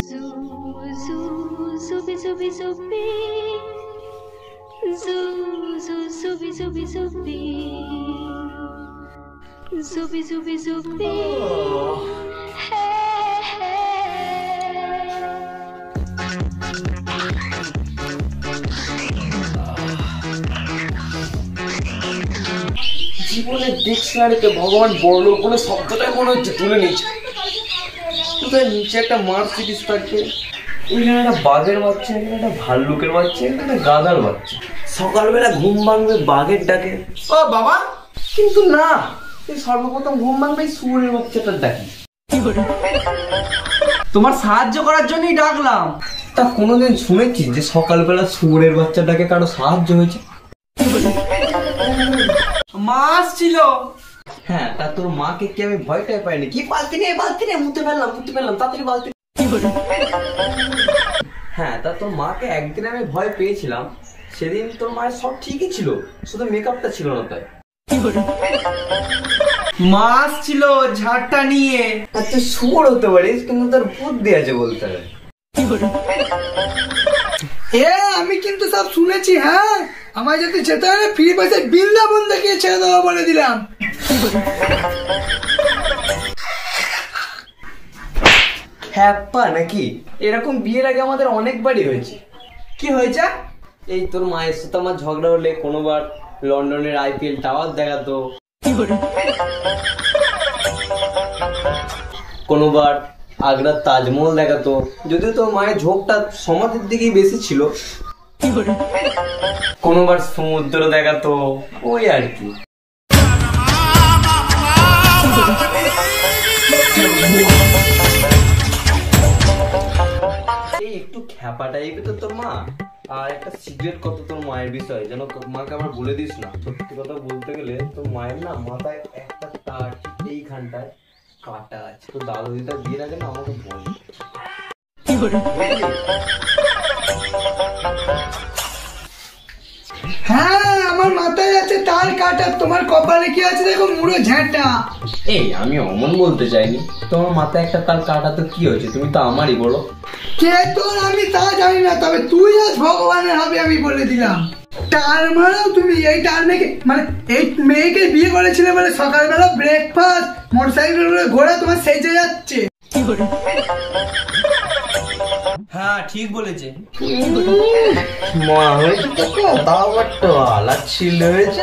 Zubi zubi zubi, zubi zubi zubi, zubi zubi zubi. জীবনের ডিকশনারিতে ভগবান বড়লোক বলে শব্দটাই মনে হচ্ছে তুলে নিচ্ছে। কোথায় নিচে একটা মার্সিডিজ থাকবে, ওইখানে একটা বাঘের বাচ্চা, এখানে একটা ভাল্লুকের বাচ্চা, এখানে একটা গাধার বাচ্চা। সকালবেলা ঘুম ভাঙবে বাঘের ডাকে, ও বাবা, কিন্তু না, সর্বপ্রথম ঘুম ভাঙবে শুয়োরের বাচ্চাটার ডাকে। তোমার সাহায্য করার জন্যই ডাকলাম। তা কোনোদিন শুনেছিস যে সকালবেলা শুয়োরের বাচ্চার ডাকে কারো সাহায্য হয়েছে? মা ছিল। হ্যাঁ, তা তোর মাকে কি আমি ভয়টাই পাইনি? কি বালতি নিয়ে মুতে ফেললাম তাড়াতাড়ি বালতি। হ্যাঁ, তা তোর মাকে একদিন আমি ভয় পেয়েছিলাম, সেদিন তোর মায়ের সব ঠিকই ছিল, শুধু মেকআপটা ছিল না তাই। মাছ ছিল ঝাড়টা নিয়ে। আচ্ছা শুয়োর হতে পারিস, কিন্তু তোর বুদ্ধি আছে বলতে হবে। আমি কিন্তু সব শুনেছি। হ্যাঁ, আমার যদি যেতে হয় ফ্রি পয়সায় বৃন্দাবন থেকে ছেড়ে দেওয়া বলে দিলাম। হ্যাপা নাকি? এরকম বিয়ের আগে আমাদের অনেকবারই হয়েছে। কি হয়েছে? এই তোর মায়ের সাথে আমার ঝগড়া হলে কোনোবার লন্ডনের IPL টাওয়ার দেখাতো, কোনোবার আগ্রার তাজমহল দেখাতো, যদিও তোর মায়ের ঝোঁকটা সমাধির দিকেই বেশি ছিল। কোনোবার সমুদ্র দেখাতো, ওই আর কি। এই একটু খ্যাপা টাইপের তো তোর মা। আর একটা সিগারেট কত তোর মায়ের বিষয় যেন মাকে আমার বলে দিস না। সত্যি কথা বলতে গেলে তোর মায়ের না মাথায় একটা তার এইখানটায় কাটা আছে। তো দাদু দিদা বিয়ের আগে না আমাকে বল। হ্যাঁ, আমার মাথায় আছে তার কাটা, তোমার কপালে কি আছে দেখো, মুড়ো ঝাঁটা। এই আমি অমন বলতে চাইনি, তোমার মাথায় একটা তার কাটা তো কি হয়েছে, তুমি তো আমারই বলো। কে তোর আমি তা জানি না, তবে তুই আজ ভগবানের হবে আমি বলে দিলাম। তার মানেও তুমি এই টার মেয়েকে, মানে এই মেয়েকে বিয়ে করেছিলে বলে সকালবেলা ব্রেকফাস্ট মোটরসাইকেল ঘোড়া তোমার সেজে যাচ্ছে। হ্যাঁ ঠিক বলেছে। মা হয়েছে তো, তাও একটা আলাদা ছিল হয়েছে।